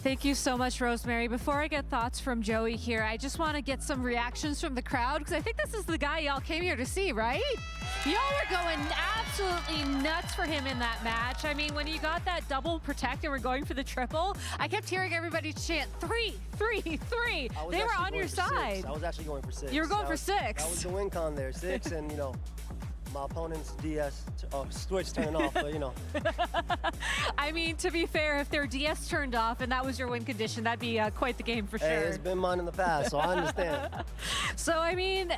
Thank you so much, Rosemary. Before I get thoughts from Joey here, I just want to get some reactions from the crowd because I think this is the guy y'all came here to see, right? Y'all were going absolutely nuts for him in that match. I mean, when you got that double protect and we're going for the triple, I kept hearing everybody chant 3, 3, 3. They were on your side. 6. I was actually going for 6. You were going for 6. That was the win con there, 6, and you know, my opponent's DS switch turning off, but you know. I mean, to be fair, if their DS turned off and that was your win condition, that'd be quite the game for sure. Hey, it's been mine in the past, so I understand. So, I mean,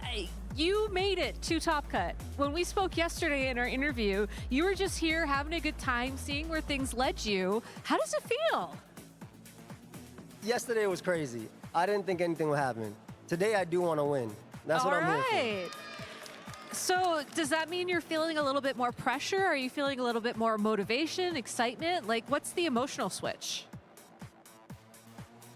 you made it to Top Cut. When we spoke yesterday in our interview, you were just here having a good time, seeing where things led you. How does it feel? Yesterday was crazy. I didn't think anything would happen. Today, I do want to win. That's what I'm here for. So does that mean you're feeling a little bit more pressure? Are you feeling a little bit more motivation, excitement? Like, what's the emotional switch?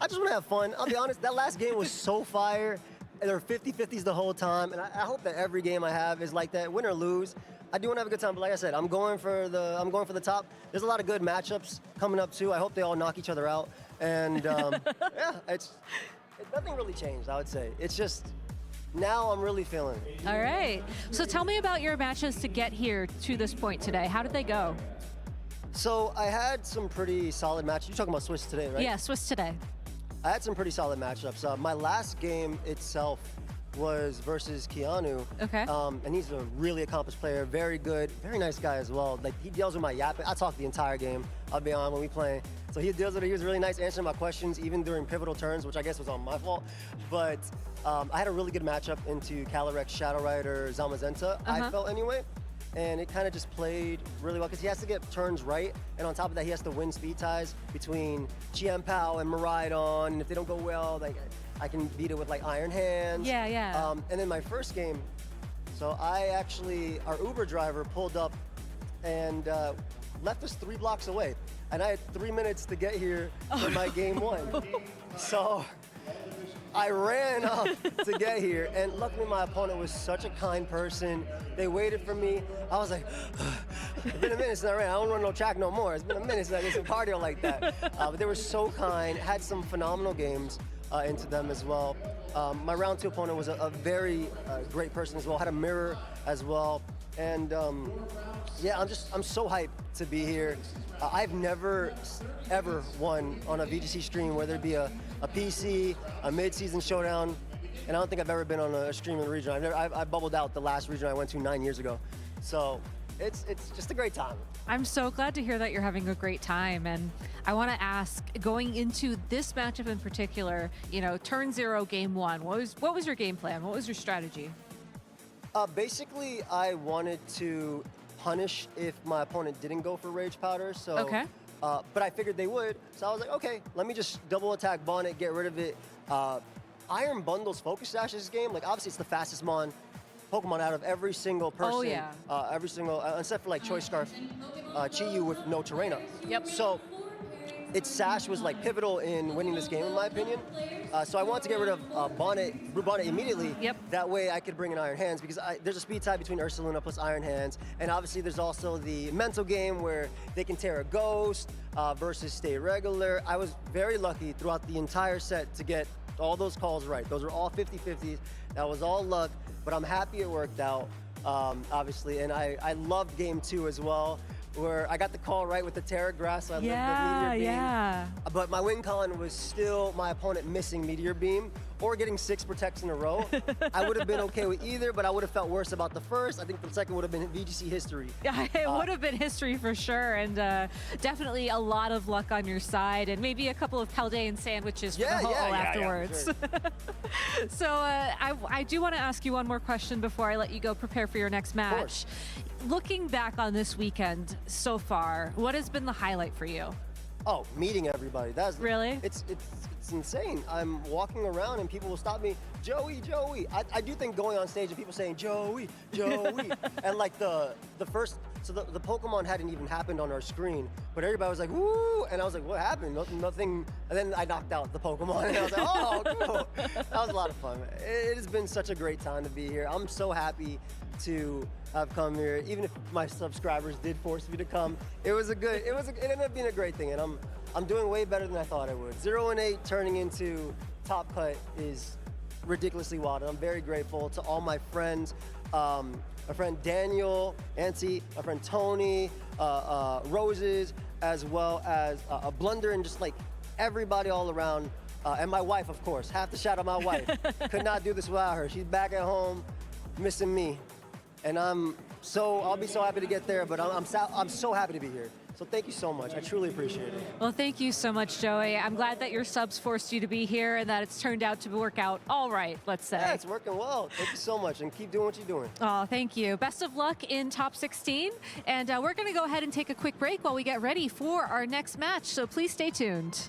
I just want to have fun. I'll be honest, that last game was so fire. And there were 50-50s the whole time. And I hope that every game I have is like that, win or lose. I do want to have a good time, but like I said, I'm going for the top. There's a lot of good matchups coming up too. I hope they all knock each other out. And yeah, nothing really changed, I would say. It's just, now I'm really feeling it. All right. So tell me about your matches to get here to this point today. How did they go? So I had some pretty solid matches. You're talking about Swiss today, right? Yeah, Swiss today. I had some pretty solid matchups. My last game itself was versus Keanu. Okay. And he's a really accomplished player, very good, very nice guy as well. Like, he deals with my yapping. I talk the entire game, I'll be on when we play. So he deals with it. He was really nice answering my questions, even during pivotal turns, which I guess was on my fault. But I had a really good matchup into Calyrex Shadow Rider Zamazenta, I felt anyway. And it kind of just played really well because he has to get turns right. And on top of that, he has to win speed ties between Chiampao and Miraidon. And if they don't go well, like, I can beat it with like Iron Hands. Yeah, yeah. And then my first game, so our Uber driver pulled up and left us 3 blocks away. And I had 3 minutes to get here for my game 1. So I ran up to get here, and luckily my opponent was such a kind person. They waited for me. I was like, it's been a minute since I ran. I don't run no track no more. It's been a minute since I did some cardio like that. But they were so kind, had some phenomenal games into them as well. My round 2 opponent was a very great person as well, had a mirror as well. And yeah, I'm so hyped to be here. I've never, ever won on a VGC stream, whether it be a PC, a mid-season showdown, and I don't think I've ever been on a stream in the region. I bubbled out the last region I went to 9 years ago. So it's just a great time. I'm so glad to hear that you're having a great time. And I want to ask, going into this matchup in particular, you know, turn 0, game 1, what was your game plan? What was your strategy? Basically, I wanted to punish if my opponent didn't go for Rage Powder. So, okay. But I figured they would. So I was like, okay, let me just double attack Bonnet, get rid of it. Iron Bundle's Focus Dash this game, like obviously it's the fastest Pokemon out of every single person. Oh, yeah. Every single, except for like Choice Scarf, Chi-Yu with no Terrain up. Yep. So its Sash was like pivotal in winning this game in my opinion. So I wanted to get rid of Bonnet immediately. Yep. That way I could bring in Iron Hands because there's a speed tie between Ursaluna plus Iron Hands. And obviously there's also the mental game where they can tear a Ghost versus stay regular. I was very lucky throughout the entire set to get all those calls right. Those are all 50-50s. That was all luck, but I'm happy it worked out, obviously. And I loved game 2 as well, where I got the call right with the Terra Grass, so I lived the Meteor Beam. Yeah. But my win con was still my opponent missing Meteor Beam or getting 6 protects in a row. I would have been okay with either, but I would have felt worse about the first. I think the second would have been VGC history. Yeah, it would have been history for sure, and definitely a lot of luck on your side, and maybe a couple of Paldean sandwiches for the whole afterwards. Yeah, sure. So I do want to ask you one more question before I let you go prepare for your next match. Looking back on this weekend so far, what has been the highlight for you? Oh, meeting everybody. That's really? It's insane. I'm walking around and people will stop me, Joey, Joey. I do think going on stage and people saying Joey, Joey, and like the first, so the Pokemon hadn't even happened on our screen, but everybody was like, woo, and I was like, what happened? Nothing, and then I knocked out the Pokemon, and I was like, oh, cool. That was a lot of fun. It has been such a great time to be here. I'm so happy to have come here, even if my subscribers did force me to come. It ended up being a great thing, and I'm doing way better than I thought I would. 0-8 turning into top cut is ridiculously wild, and I'm very grateful to all my friends. My friend Daniel, Auntie, my friend Tony, Roses, as well as Blunder, and just like everybody all around. And my wife, of course. Have to shout out my wife. Could not do this without her. She's back at home, missing me. And I'll be so happy to get there, but I'm so happy to be here. So thank you so much. I truly appreciate it. Well, thank you so much, Joey. I'm glad that your subs forced you to be here and that it's turned out to work out all right, let's say. Yeah, it's working well. Thank you so much, and keep doing what you're doing. Oh, thank you. Best of luck in top 16. And we're going to go ahead and take a quick break while we get ready for our next match. So please stay tuned.